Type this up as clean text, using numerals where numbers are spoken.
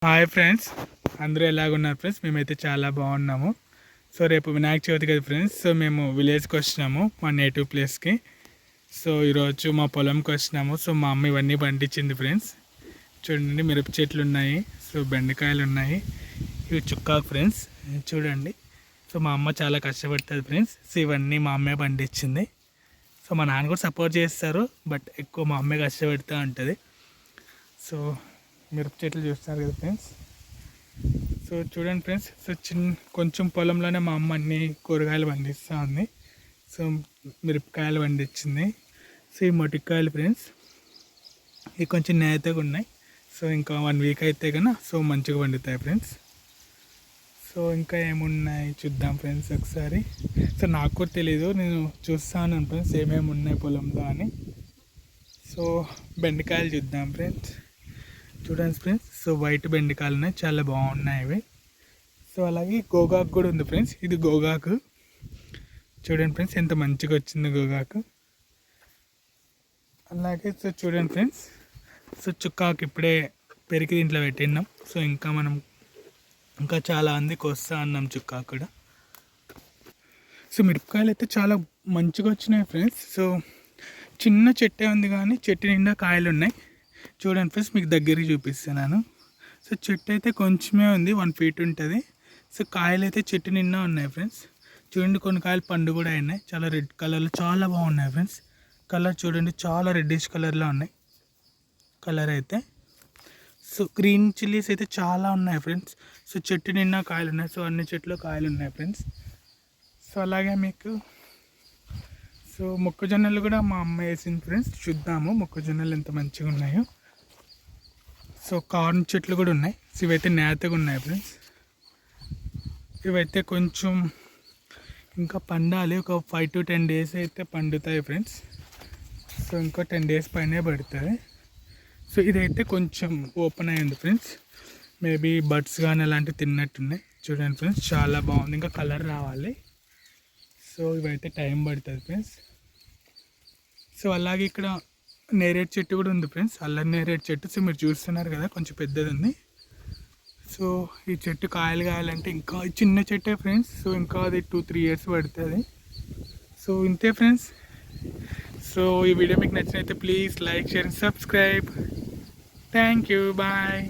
Hi friends, అందరూ ఎలాగున్నారు friends? మేమైతే చాలా బాగున్నాము. సో రేపు వినాయక చవితి కదా ఫ్రెండ్స్. సో మేము విలేజ్కి వచ్చినాము, మా నేటివ్ ప్లేస్కి. సో ఈరోజు మా పొలంకి వచ్చినాము. సో మా అమ్మ ఇవన్నీ పండించింది ఫ్రెండ్స్. చూడండి, మిరప చెట్లు ఉన్నాయి, సో బెండకాయలు ఉన్నాయి, ఇవి చుక్కాకు ఫ్రెండ్స్. చూడండి, సో మా అమ్మ చాలా కష్టపడుతుంది ఫ్రెండ్స్. సో ఇవన్నీ మా అమ్మే పండించింది. సో మా నాన్న కూడా సపోర్ట్ చేస్తారు, బట్ ఎక్కువ మా అమ్మే కష్టపడుతూ ఉంటుంది. సో మిరప చెట్లు చూస్తున్నారు కదా ఫ్రెండ్స్. సో చూడండి ఫ్రెండ్స్, సో కొంచెం పొలంలోనే మా అమ్మ అన్ని కూరగాయలు పండిస్తూ ఉంది. సో మిరపకాయలు పండించింది. సో ఈ మొటికాయలు ఫ్రెండ్స్, ఇవి కొంచెం నేతగా ఉన్నాయి. సో ఇంకా 1 వీక్ అయితే కన్నా సో మంచిగా పండుతాయి ఫ్రెండ్స్. సో ఇంకా ఏమున్నాయి చూద్దాం ఫ్రెండ్స్ ఒకసారి. సో నాకు కూడా తెలీదు, నేను చూస్తాను ఫ్రెండ్స్ ఏమేమి ఉన్నాయి పొలంలో అని. సో బెండకాయలు చూద్దాం ఫ్రెండ్స్. చూడండి ఫ్రెండ్స్, సో వైట్ బెండకాయలు ఉన్నాయి, చాలా బాగున్నాయి ఇవి. సో అలాగే గోగాకు కూడా ఉంది ఫ్రెండ్స్. ఇది గోగాకు చూడండి ఫ్రెండ్స్, ఎంత మంచిగా వచ్చింది గోగాకు. అలాగే సో చూడండి ఫ్రెండ్స్, సో చుక్కాకు ఇప్పుడే పెరిగి దీంట్లో పెట్టినాం. సో ఇంకా చాలా మందికి వస్తా అన్నాం చుక్కాకు కూడా. సో మిరపకాయలు అయితే చాలా మంచిగా వచ్చినాయి ఫ్రెండ్స్. సో చిన్న చెట్టే ఉంది కానీ చెట్టు నిండా కాయలు ఉన్నాయి. చూడండి ఫ్రెండ్స్, మీకు దగ్గరికి చూపిస్తున్నాను. సో చెట్టు అయితే కొంచెమే ఉంది, 1 ఫీట్ ఉంటుంది. సో కాయలు అయితే చెట్టు నిండా ఉన్నాయి ఫ్రెండ్స్. చూడండి, కొన్ని కాయలు పండు కూడా అయినాయి, చాలా రెడ్ కలర్లో చాలా బాగున్నాయి ఫ్రెండ్స్. కలర్ చూడండి, చాలా రెడ్డిష్ కలర్లో ఉన్నాయి కలర్ అయితే. సో గ్రీన్ చిల్లీస్ అయితే చాలా ఉన్నాయి ఫ్రెండ్స్. సో చెట్టు నిండా కాయలు ఉన్నాయి. సో అన్ని చెట్లు కాయలు ఉన్నాయి ఫ్రెండ్స్. సో అలాగే మీకు సో మొక్కజొన్నలు కూడా మా అమ్మ వేసింది ఫ్రెండ్స్. చూద్దాము మొక్కజొన్నలు ఎంత మంచిగా ఉన్నాయో. సో కార్న్ చెట్లు కూడా ఉన్నాయి. సో ఇవైతే నేతగా ఉన్నాయి ఫ్రెండ్స్. ఇవైతే కొంచెం ఇంకా పండాలి, ఒక 5 to 10 days అయితే పండుతాయి ఫ్రెండ్స్. సో ఇంకా 10 days పైనే పడుతుంది. సో ఇదైతే కొంచెం ఓపెన్ అయ్యింది ఫ్రెండ్స్, మేబీ బడ్స్ కానీ అలాంటివి తిన్నట్టున్నాయి. చూడండి ఫ్రెండ్స్, చాలా బాగుంది, ఇంకా కలర్ రావాలి. సో ఇవైతే టైం పడుతుంది ఫ్రెండ్స్. సో అలాగే ఇక్కడ నేరేడు చెట్టు కూడా ఉంది ఫ్రెండ్స్, అల్లరి నేరేడు చెట్టు. సో మీరు చూస్తున్నారు కదా, కొంచెం పెద్దది ఉంది. సో ఈ చెట్టు కాయలు కాయాలంటే ఇంకా చిన్న చెట్టే ఫ్రెండ్స్. సో ఇంకా అది 2-3 years పడుతుంది. సో ఇంతే ఫ్రెండ్స్. సో ఈ వీడియో మీకు నచ్చినైతే please like, share, subscribe. Thank you, bye.